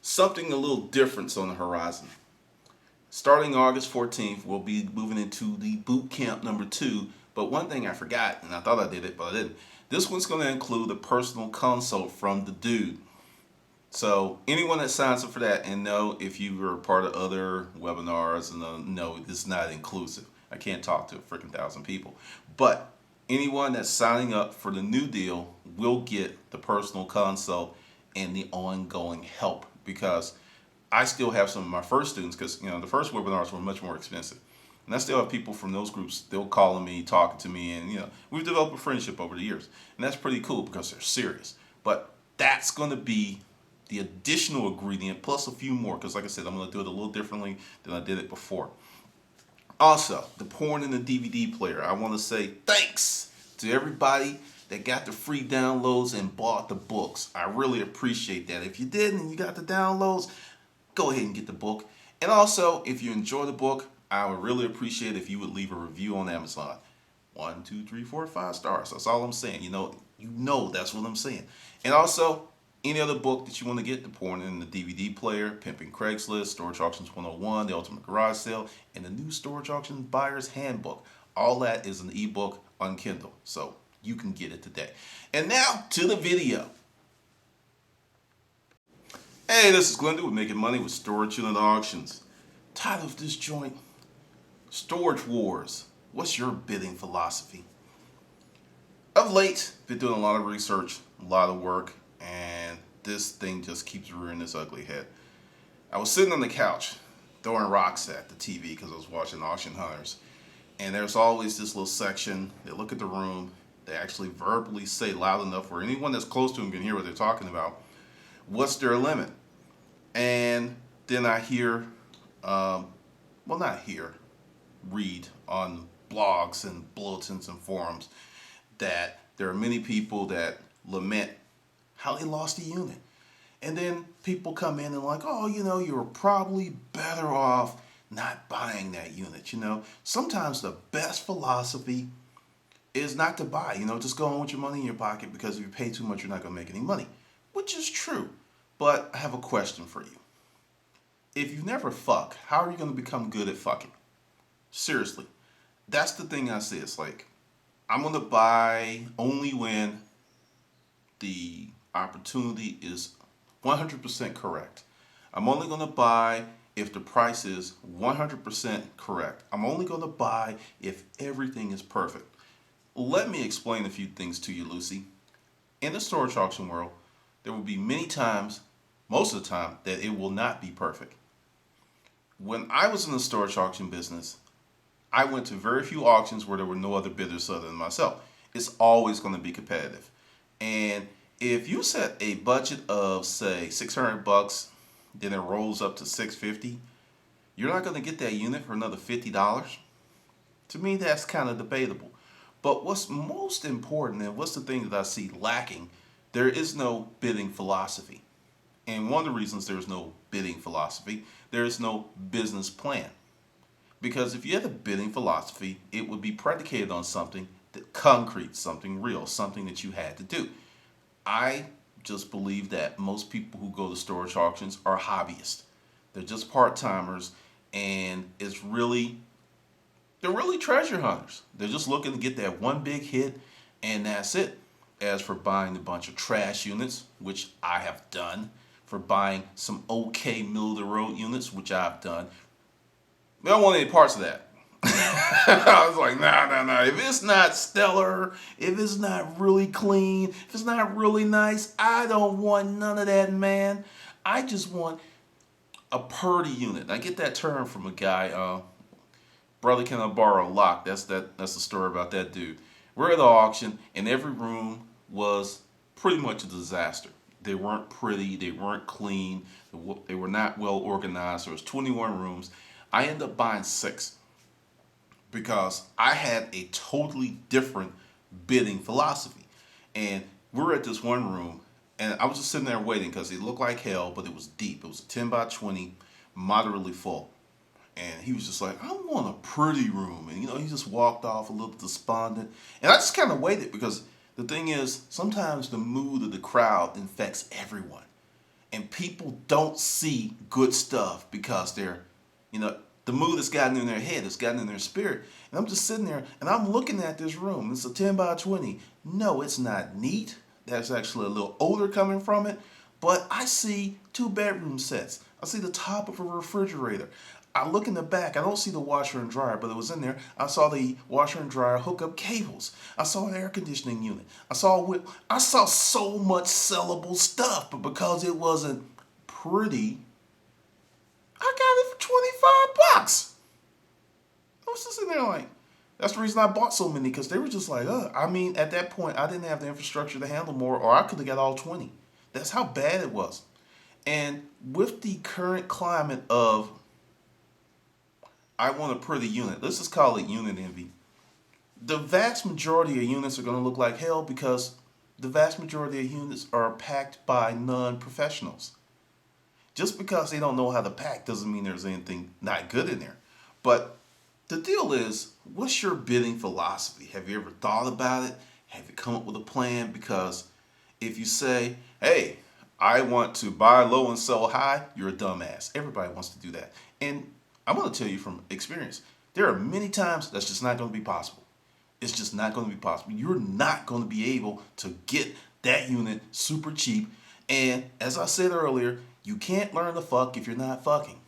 something a little different on the horizon. Starting August 14th, we'll be moving into the boot camp number 2. But one thing I forgot, and I thought I did it, but I didn't. This one's going to include a personal consult from the dude. So anyone that signs up for that, and no, if you were part of other webinars, and no, it's not inclusive. I can't talk to a freaking 1,000 people. But anyone that's signing up for the new deal will get the personal consult and the ongoing help, because I still have some of my first students, because the first webinars were much more expensive, and I still have people from those groups still calling me, talking to me, and we've developed a friendship over the years, and that's pretty cool because they're serious. But that's going to be the additional ingredient plus a few more, because like I said, I'm going to do it a little differently than I did it before. Also, the porn and the DVD player. I want to say thanks to everybody that got the free downloads and bought the books. I really appreciate that. If you didn't and you got the downloads, go ahead and get the book. And also, if you enjoy the book, I would really appreciate if you would leave a review on Amazon. 1, 2, 3, 4, 5 stars. That's all I'm saying. You know that's what I'm saying. And also, any other book that you want to get, the porn and the DVD player, Pimping Craigslist, Storage Auctions 101, The Ultimate Garage Sale, and the new Storage Auction Buyer's Handbook. All that is an ebook on Kindle, so you can get it today. And now to the video. Hey, this is Glenda with Making Money with Storage Unit Auctions. Title of this joint, Storage Wars. What's your bidding philosophy? Of late, been doing a lot of research, a lot of work, and this thing just keeps rearing its ugly head. I was sitting on the couch throwing rocks at the TV because I was watching Auction Hunters, and there's always this little section. They look at the room, they actually verbally say loud enough where anyone that's close to them can hear what they're talking about, what's their limit? And then I hear, read on blogs and bulletins and forums that there are many people that lament how they lost a unit. And then people come in and like, oh, you were probably better off not buying that unit. Sometimes the best philosophy is not to buy. Just go on with your money in your pocket, because if you pay too much, you're not going to make any money, which is true. But I have a question for you. If you never fuck, how are you going to become good at fucking? Seriously. That's the thing I say. It's like, I'm going to buy only when the opportunity is 100% correct. I'm only going to buy if the price is 100% correct. I'm only going to buy if everything is perfect. Let me explain a few things to you, Lucy. In the storage auction world, there will be many times, most of the time, that it will not be perfect. When I was in the storage auction business, I went to very few auctions where there were no other bidders other than myself. It's always going to be competitive. And if you set a budget of, say, $600, then it rolls up to $650, you're not going to get that unit for another $50. To me, that's kind of debatable. But what's most important, and what's the thing that I see lacking, there is no bidding philosophy. And one of the reasons there's no bidding philosophy, there is no business plan. Because if you had a bidding philosophy, it would be predicated on something that concrete, something real, something that you had to do. I just believe that most people who go to storage auctions are hobbyists. They're just part-timers, and they're really treasure hunters. They're just looking to get that one big hit, and that's it. As for buying a bunch of trash units, which I have done, for buying some okay middle-of-the-road units, which I've done, they don't want any parts of that. I was like, nah. If it's not stellar, if it's not really clean, if it's not really nice, I don't want none of that, man. I just want a purdy unit. I get that term from a guy, Brother Can I Borrow a Lock? That's the story about that dude. We're at the auction, and every room was pretty much a disaster. They weren't pretty, they weren't clean, they were not well organized. There was 21 rooms. I ended up buying 6 because I had a totally different bidding philosophy. And we were at this one room, and I was just sitting there waiting because it looked like hell, but it was deep. It was a 10 by 20, moderately full. And he was just like, I want a pretty room. And, he just walked off a little despondent. And I just kind of waited, because the thing is, sometimes the mood of the crowd infects everyone. And people don't see good stuff because they're, you know, the mood has gotten in their head, it's gotten in their spirit. And I'm just sitting there and I'm looking at this room. It's a 10 by 20. No, it's not neat. There's actually a little odor coming from it. But I see 2 bedroom sets. I see the top of a refrigerator. I look in the back. I don't see the washer and dryer, but it was in there. I saw the washer and dryer hookup cables. I saw an air conditioning unit. I saw so much sellable stuff, but because it wasn't pretty, I got it for 25 bucks. I was just in there like, that's the reason I bought so many, because they were just like, I mean, at that point, I didn't have the infrastructure to handle more, or I could have got all 20. That's how bad it was. And with the current climate of, I want a pretty unit, let's just call it unit envy. The vast majority of units are going to look like hell because the vast majority of units are packed by non-professionals. Just because they don't know how to pack doesn't mean there's anything not good in there. But the deal is, what's your bidding philosophy? Have you ever thought about it? Have you come up with a plan? Because if you say, hey, I want to buy low and sell high, you're a dumbass. Everybody wants to do that. And I'm going to tell you from experience, there are many times that's just not going to be possible. It's just not going to be possible. You're not going to be able to get that unit super cheap. And as I said earlier, you can't learn to fuck if you're not fucking.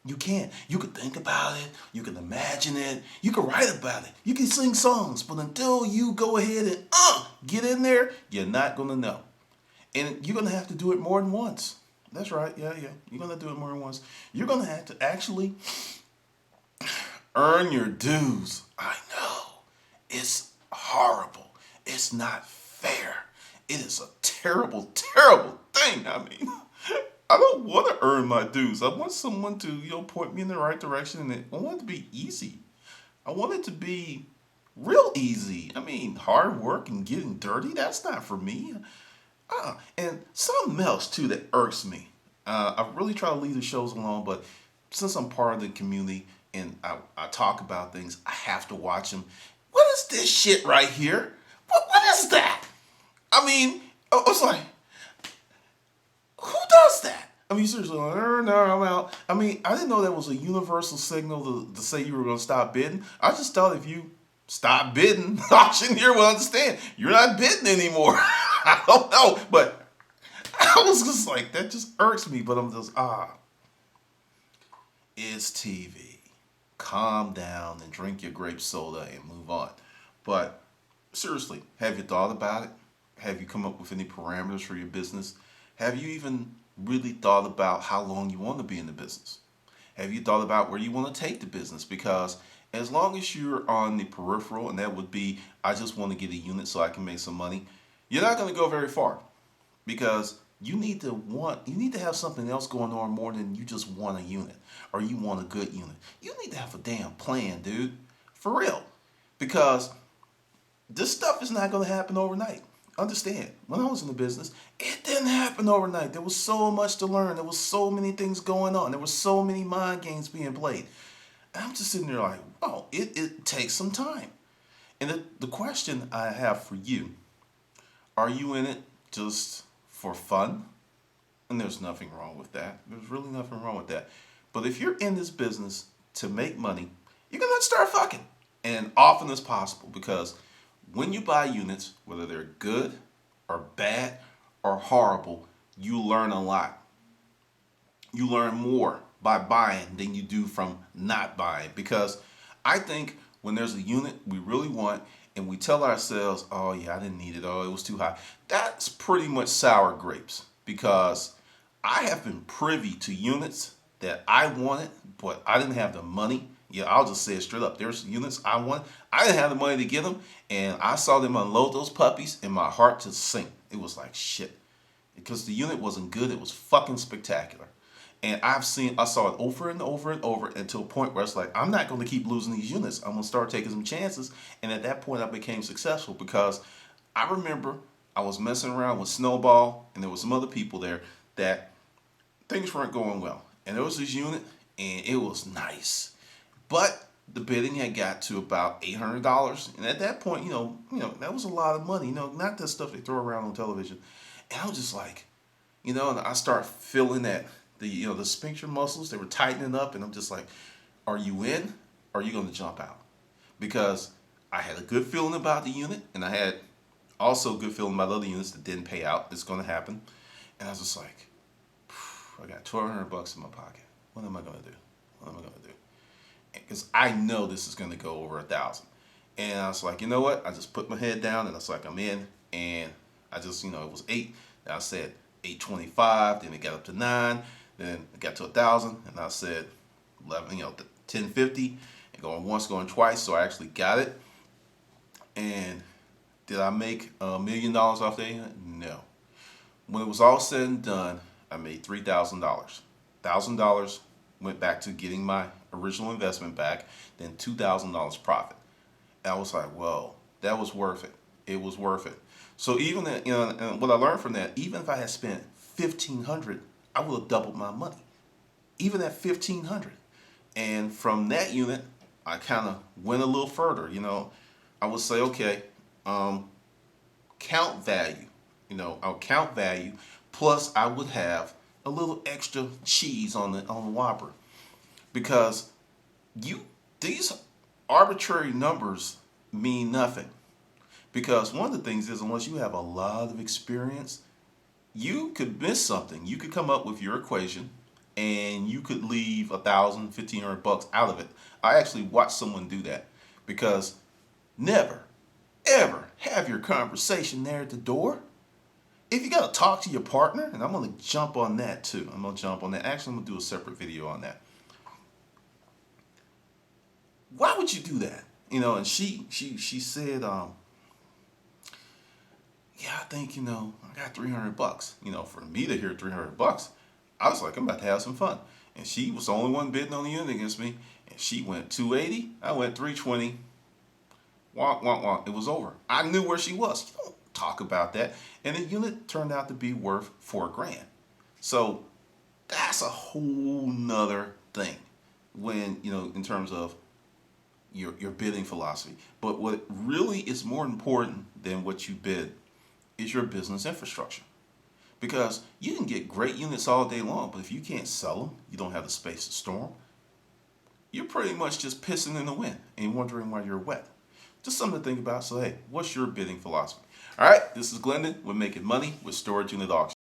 You can't. You can think about it. You can imagine it. You can write about it. You can sing songs. But until you go ahead and get in there, you're not going to know. And you're going to have to do it more than once. That's right. Yeah. You're going to do it more than once. You're going to have to actually earn your dues. I know. It's horrible. It's not fair. It is a terrible, terrible thing. I mean, I don't want to earn my dues. I want someone to, point me in the right direction. And I want it to be easy. I want it to be real easy. I mean, hard work and getting dirty, that's not for me. And something else, too, that irks me. I really try to leave the shows alone, but since I'm part of the community and I talk about things, I have to watch them. What is this shit right here? What is that? I mean, I was like, who does that? I mean, seriously, like, no, I'm out. I mean, I didn't know that was a universal signal to say you were going to stop bidding. I just thought if you stop bidding, the auctioneer will understand. You're not bidding anymore. I don't know, but I was just like, that just irks me. But I'm just, it's TV. Calm down and drink your grape soda and move on. But seriously, have you thought about it? Have you come up with any parameters for your business? Have you even really thought about how long you want to be in the business? Have you thought about where you want to take the business? Because as long as you're on the peripheral, and that would be, I just want to get a unit so I can make some money, you're not going to go very far. Because you need to have something else going on more than you just want a unit or you want a good unit. You need to have a damn plan, dude. For real. Because this stuff is not going to happen overnight. Understand, when I was in the business, it didn't happen overnight. There was so much to learn. There was so many things going on. There were so many mind games being played. And I'm just sitting there like, oh, it takes some time. And the question I have for you, are you in it just for fun? And there's nothing wrong with that. There's really nothing wrong with that. But if you're in this business to make money, you're going to start fucking. And often as possible, because when you buy units, whether they're good or bad or horrible, you learn a lot. You learn more by buying than you do from not buying. Because I think when there's a unit we really want and we tell ourselves, oh yeah, I didn't need it, oh it was too high, that's pretty much sour grapes. Because I have been privy to units that I wanted, but I didn't have the money. Yeah, I'll just say it straight up. There's units I want. I didn't have the money to get them, and I saw them unload those puppies, and my heart just sank. It was like shit, because the unit wasn't good. It was fucking spectacular, and I saw it over and over and over, and to a point where it's like, I'm not going to keep losing these units. I'm going to start taking some chances, and at that point, I became successful because I remember I was messing around with Snowball, and there was some other people there that things weren't going well, and there was this unit, and it was nice. But the bidding had got to about $800, and at that point, that was a lot of money. Not that stuff they throw around on television. And I was just like, And I start feeling that the sphincter muscles, they were tightening up, and I'm just like, are you in? Or are you going to jump out? Because I had a good feeling about the unit, and I had also a good feeling about other units that didn't pay out. It's going to happen. And I was just like, I got $1,200 in my pocket. What am I going to do? What am I going to do? Because I know this is going to go over 1,000. And I was like, you know what? I just put my head down, and I was like, I'm in. And I just, it was 8. And I said 825. Then it got up to 9. Then it got to 1,000. And I said 11, 1050. And going once, going twice. So I actually got it. And did I make $1 million off that unit? No. When it was all said and done, I made $3,000. $1,000 went back to getting my original investment back, then $2,000 profit. And I was like, whoa, that was worth it. It was worth it. So even that, and what I learned from that, even if I had spent $1,500, I would have doubled my money. Even at $1,500. And from that unit, I kind of went a little further. I would say, okay, count value. I'll count value, plus I would have a little extra cheese on the Whopper, because these arbitrary numbers mean nothing. Because one of the things is, unless you have a lot of experience, you could miss something. You could come up with your equation, and you could leave $1,000, $1,500 out of it. I actually watched someone do that, because never, ever have your conversation there at the door. If you got to talk to your partner, and I'm going to jump on that too. I'm going to jump on that. Actually, I'm going to do a separate video on that. Why would you do that? And she said, yeah, I think, I got $300. For me to hear $300, I was like, I'm about to have some fun. And she was the only one bidding on the unit against me. And she went 280. I went 320. Wonk, wonk, wonk. It was over. I knew where she was. You don't talk about that. And the unit turned out to be worth $4,000. So that's a whole nother thing when, in terms of your bidding philosophy. But what really is more important than what you bid is your business infrastructure. Because you can get great units all day long, but if you can't sell them, you don't have the space to store them, you're pretty much just pissing in the wind and wondering why you're wet. Just something to think about. So, hey, what's your bidding philosophy? All right, this is Glendon. We're making money with storage unit auction.